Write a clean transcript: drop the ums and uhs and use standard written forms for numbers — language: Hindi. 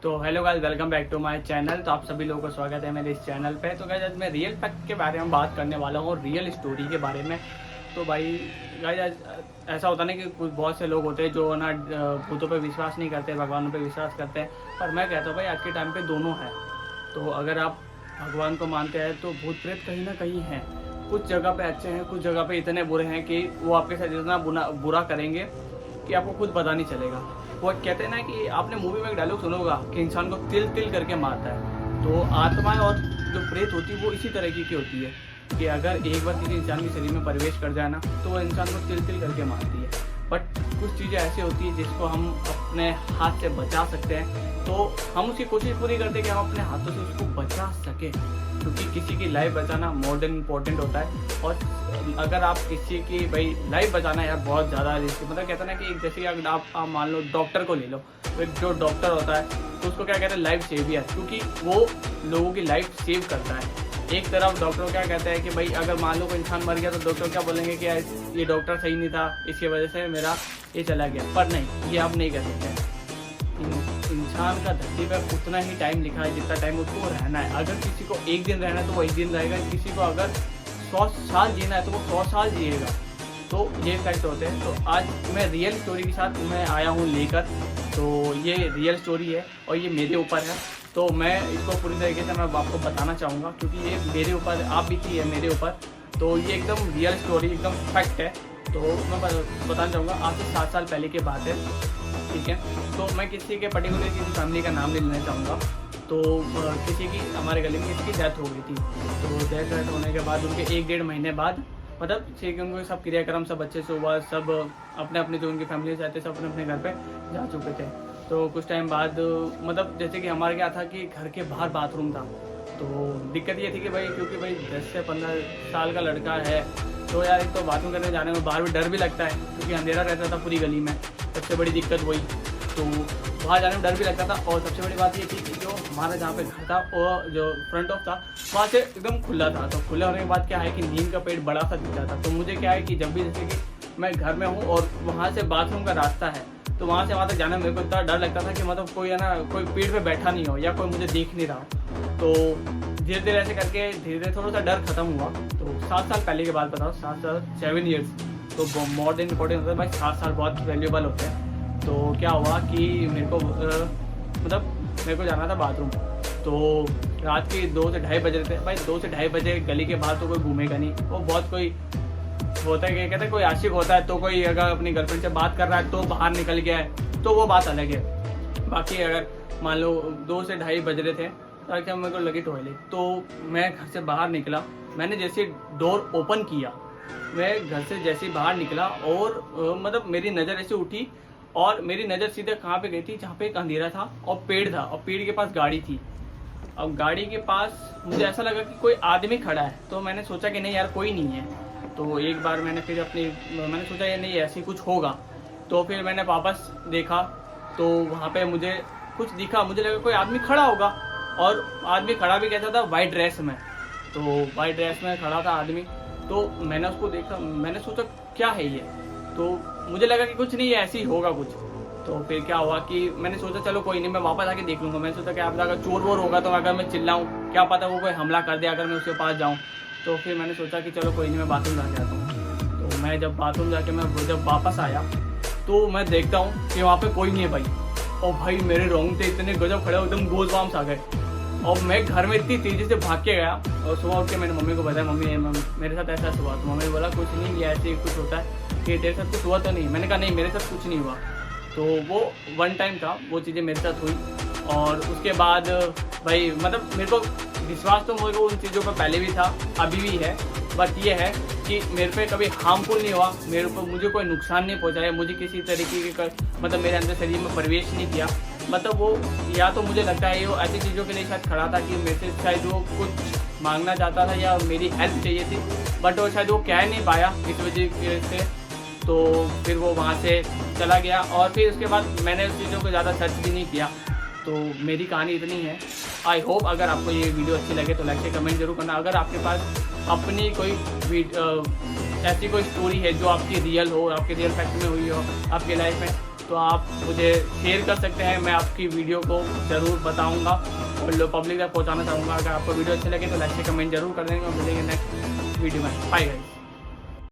तो hello guys, welcome back to my channel. तो आप सभी लोगों का स्वागत है मेरे इस चैनल पे। तो गाइस आज मैं रियल फैक्ट के बारे में बात करने वाला हूँ और रियल स्टोरी के बारे में। तो भाई गाइस आज ऐसा होता नहीं कि कुछ बहुत से लोग होते हैं जो ना भूतों पे विश्वास नहीं करते, भगवानों पे विश्वास करते हैं। पर मैं कहता हूँ भाई आज के टाइम पे दोनों है। तो अगर आप भगवान को मानते हैं तो भूत प्रेत कहीं ना कहीं हैं। कुछ जगह पे अच्छे हैं, कुछ जगह पे इतने बुरे हैं कि वो आपके साथ इतना बुरा करेंगे कि आपको खुद पता नहीं चलेगा। वो कहते हैं ना कि आपने मूवी में एक डायलॉग सुना होगा कि इंसान को तिल तिल करके मारता है। तो आत्माएं और जो प्रेत होती है वो इसी तरह की होती है कि अगर एक बार किसी इंसान के शरीर में प्रवेश कर जाए ना तो वो इंसान को तिल तिल करके मारती है। बट कुछ चीज़ें ऐसी होती है जिसको हम अपने हाथ से बचा सकते हैं। तो हम उसकी कोशिश पूरी करते हैं कि हम अपने हाथों से उसको बचा सकें, क्योंकि किसी की लाइफ बचाना मोर देन इम्पोर्टेंट होता है। और अगर आप किसी की भाई लाइफ बचाना यार बहुत ज़्यादा रिस्क, मतलब कहते हैं ना कि जैसे अगर आप मान लो डॉक्टर को ले लो, तो एक जो डॉक्टर होता है तो उसको क्या कहते हैं, लाइफ सेवियर, क्योंकि वो लोगों की लाइफ सेव करता है। एक तरफ डॉक्टर क्या कहते हैं कि भाई अगर मान लो कोई इंसान मर गया तो डॉक्टर क्या बोलेंगे कि ये डॉक्टर सही नहीं था, इसकी वजह से मेरा ये चला गया। पर नहीं, ये आप नहीं कर सकते। इंसान का धरती पर उतना ही टाइम लिखा है जितना टाइम उसको रहना है। अगर किसी को एक दिन रहना है तो वो एक दिन रहेगा, किसी को अगर 100 साल जीना है तो वो 100 साल जिएगा। तो ये फैक्ट होते हैं। तो आज मैं रियल स्टोरी के साथ मैं आया हूँ लेकर। तो ये रियल स्टोरी है और ये मेरे ऊपर है। तो मैं इसको पूरी तरीके से मैं आपको बताना चाहूँगा, क्योंकि ये मेरे ऊपर आप बीती है मेरे ऊपर। तो ये एकदम रियल स्टोरी, एकदम फैक्ट है। तो मैं बताना चाहूँगा, आज से 7 साल पहले की बात है, ठीक है। तो मैं किसी के पर्टिकुलर किसी फैमिली का नाम नहीं लेना चाहूँगा। तो किसी की हमारे गली में किसी की डेथ हो गई थी। तो डेथ होने के बाद उनके 1-1.5 महीने बाद मतलब ठीक है, उनको सब क्रियाक्रम सब अच्छे से हुआ, सब अपने अपने जो उनकी फैमिली से थे सब अपने अपने घर पे जा चुके थे। तो कुछ टाइम बाद मतलब जैसे कि हमारे क्या था कि घर के बाहर बाथरूम था। तो दिक्कत ये थी कि भाई क्योंकि भाई 10 से 15 साल का लड़का है तो यार एक तो बाथरूम करने जाने में बाहर भी डर भी लगता है, क्योंकि अंधेरा रहता था पूरी गली में। सबसे बड़ी दिक्कत वही, तो वहाँ जाने में डर भी लगता था। और सबसे बड़ी बात ये थी कि जो हमारा जहाँ पे घर था और जो फ्रंट ऑफ था वहाँ से एकदम खुला था। तो खुले होने के बाद क्या है कि नीम का पेड़ बड़ा सा दिखता था। तो मुझे क्या है कि जब भी जैसे कि मैं घर में हूँ और वहाँ से बाथरूम का रास्ता है तो वहाँ से वहाँ तक जाने में मेरे को इतना डर लगता था कि मतलब कोई है ना कोई पेड़ पे बैठा नहीं हो या कोई मुझे देख नहीं रहा। तो धीरे धीरे ऐसे करके धीरे धीरे थोड़ा सा डर खत्म हुआ। तो 7 साल पहले की बात बताओ, 7 ईयर्स तो मोर देन इम्पोर्टेंट होता है भाई। 7 साल बहुत वैल्यूएबल होते हैं। तो क्या हुआ कि मेरे को मतलब मेरे को जाना था बाथरूम। तो रात के 2 से ढाई बज रहे थे भाई। 2 से ढाई बजे गली के बाहर तो कोई घूमेगा नहीं। वो बहुत कोई होता है कि कहते हैं कोई आशिक होता है तो कोई अगर अपनी गर्लफ्रेंड से बात कर रहा है तो बाहर निकल गया है तो वो बात अलग है। बाकी अगर मान लो 2 से ढाई बज रहे थे ताकि मेरे को लगी टॉयलेट, तो मैं घर से बाहर निकला। मैंने जैसे डोर ओपन किया, मैं घर से जैसे बाहर निकला और मतलब मेरी नज़र ऐसे उठी और मेरी नज़र सीधे कहाँ पे गई थी, जहाँ पे एक अंधेरा था और पेड़ था और पेड़ के पास गाड़ी थी। अब गाड़ी के पास मुझे ऐसा लगा कि कोई आदमी खड़ा है। तो मैंने सोचा कि नहीं यार कोई नहीं है। तो एक बार मैंने फिर मैंने सोचा ये नहीं ऐसे कुछ होगा। तो फिर मैंने वापस देखा तो वहाँ पे मुझे कुछ दिखा, मुझे लगा कोई आदमी खड़ा होगा। और आदमी खड़ा भी कैसा था, वाइट ड्रेस में। तो वाइट ड्रेस में खड़ा था आदमी। तो मैंने उसको देखा, मैंने सोचा क्या है ये। तो मुझे लगा कि कुछ नहीं है, ऐसे ही होगा कुछ। तो फिर क्या हुआ कि मैंने सोचा चलो कोई नहीं, मैं वापस आके देख लूँगा। मैंने सोचा कि आप अगर चोर वोर होगा तो अगर मैं चिल्लाऊँ क्या पता वो कोई हमला कर दे अगर मैं उसके पास जाऊँ। तो फिर मैंने सोचा कि चलो कोई नहीं, मैं बाथरूम जाके आता हूँ। तो मैं जब बाथरूम जाके मैं जब वापस आया तो मैं देखता हूँ कि वहाँ पे कोई नहीं है भाई। और भाई मेरे रोंगटे इतने गजब खड़े, एकदम गोज़बम्स आ गए। और मैं घर में इतनी तेज़ी से भाग के गया और सुबह उठ के मैंने मम्मी को बताया, मम्मी मेरे साथ ऐसा हुआ। तो मम्मी ने बोला कुछ नहीं, ये ऐसे ही कुछ होता है कि तेरे साथ कुछ हुआ तो नहीं। मैंने कहा नहीं मेरे साथ कुछ नहीं हुआ। तो वो वन टाइम था, वो चीज़ें मेरे साथ हुई। और उसके बाद भाई मतलब मेरे को विश्वास तो मेरे को उन चीज़ों पर पहले भी था, अभी भी है। बट ये है कि मेरे पे कभी हार्मफुल नहीं हुआ, मेरे को मुझे कोई नुकसान नहीं पहुंचाया, मुझे किसी तरीके के मतलब मेरे अंदर शरीर में प्रवेश नहीं किया। मतलब वो या तो मुझे लगता है वो ऐसी चीज़ों के लिए शायद खड़ा था कि मेरे से शायद वो कुछ मांगना चाहता था या मेरी हेल्प चाहिए थी। बट वो शायद वो कह नहीं पाया इस वजह से। तो फिर वो वहाँ से चला गया और फिर उसके बाद मैंने उस चीज़ों को ज़्यादा सर्च भी नहीं किया। तो मेरी कहानी इतनी है। आई होप अगर आपको ये वीडियो अच्छी लगे तो लाइक से कमेंट जरूर करना। अगर आपके पास अपनी कोई ऐसी कोई स्टोरी है जो आपकी रियल हो, आपके रियल फैक्ट में हुई हो आपकी लाइफ में, तो आप मुझे शेयर कर सकते हैं, मैं आपकी वीडियो को ज़रूर बताऊंगा और लोग पब्लिक तक पहुंचाना चाहूँगा। अगर आपको वीडियो अच्छी लगे तो लाइक से कमेंट जरूर कर देंगे और मिलेंगे नेक्स्ट वीडियो में। Bye guys.